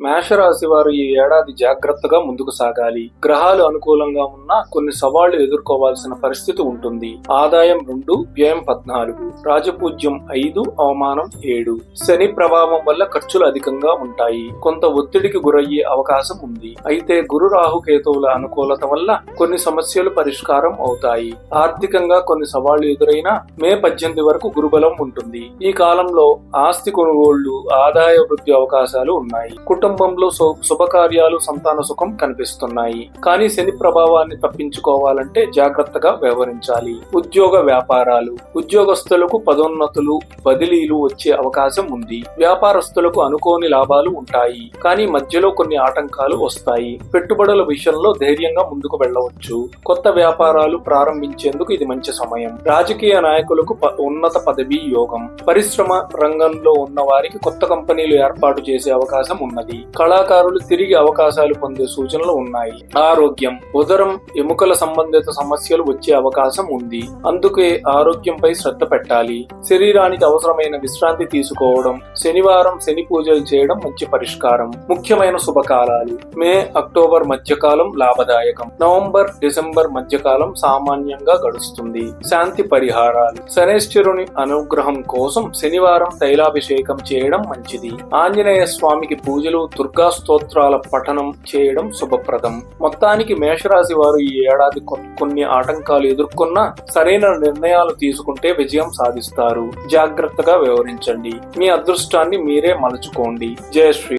మేషరాశి వారు ఈ ఏడాది జాగ్రత్తగా ముందుకు సాగాలి. గ్రహాలు అనుకూలంగా ఉన్నా కొన్ని సవాళ్లు ఎదుర్కోవాల్సిన పరిస్థితి ఉంటుంది. ఆదాయం 2, వ్యయం 14, రాజపూజ్యం 5, అవమానం 7. శని ప్రభావం వల్ల ఖర్చులు అధికంగా ఉంటాయి. కొంత ఒత్తిడికి గురయ్యే అవకాశం ఉంది. అయితే గురు రాహుకేతువుల అనుకూలత వల్ల కొన్ని సమస్యలు పరిష్కారం అవుతాయి. ఆర్థికంగా కొన్ని సవాళ్లు ఎదురైనా మే 18 వరకు గురుబలం ఉంటుంది. ఈ కాలంలో ఆస్తి కొనుగోళ్లు, ఆదాయ వృద్ధి అవకాశాలు ఉన్నాయి. కుటుంబంలో శుభకార్యాలు, సంతాన సుఖం కనిపిస్తున్నాయి. కానీ శని ప్రభావాన్ని తప్పించుకోవాలంటే జాగ్రత్తగా వ్యవహరించాలి. ఉద్యోగ వ్యాపారాలు, ఉద్యోగస్తులకు పదోన్నతులు, బదిలీలు వచ్చే అవకాశం ఉంది. వ్యాపారస్తులకు అనుకోని లాభాలు ఉంటాయి. కానీ మధ్యలో కొన్ని ఆటంకాలు వస్తాయి. పెట్టుబడుల విషయంలో ధైర్యంగా ముందుకు వెళ్ళవచ్చు. కొత్త వ్యాపారాలు ప్రారంభించేందుకు ఇది మంచి సమయం. రాజకీయ నాయకులకు ఉన్నత పదవీ యోగం. పరిశ్రమ రంగంలో ఉన్న వారికి కొత్త కంపెనీలు ఏర్పాటు చేసే అవకాశం ఉన్నది. కళాకారులు తిరిగి అవకాశాలు పొందే సూచనలు ఉన్నాయి. ఆరోగ్యం, ఉదరం, ఎముకల సంబంధిత సమస్యలు వచ్చే అవకాశం ఉంది. అందుకే ఆరోగ్యంపై శ్రద్ధ పెట్టాలి. శరీరానికి అవసరమైన విశ్రాంతి తీసుకోవడం, శనివారం శని పూజలు చేయడం మంచి పరిష్కారం. ముఖ్యమైన శుభకాలాలు: మే, అక్టోబర్ మధ్యకాలం లాభదాయకం. నవంబర్, డిసెంబర్ మధ్యకాలం సామాన్యంగా గడుస్తుంది. శాంతి పరిహారాలు: శనేశ్వరుని అనుగ్రహం కోసం శనివారం తైలాభిషేకం చేయడం మంచిది. ఆంజనేయ స్వామికి పూజలు, దుర్గా స్తోత్రాల పఠనం చేయడం శుభప్రదం. మొత్తానికి మేషరాశి వారు ఈ ఏడాది కొన్ని ఆటంకాలు ఎదుర్కొన్నా సరైన నిర్ణయాలు తీసుకుంటే విజయం సాధిస్తారు. జాగ్రత్తగా వ్యవహరించండి. మీ అదృష్టాన్ని మీరే మలుచుకోండి. జయ శ్రీ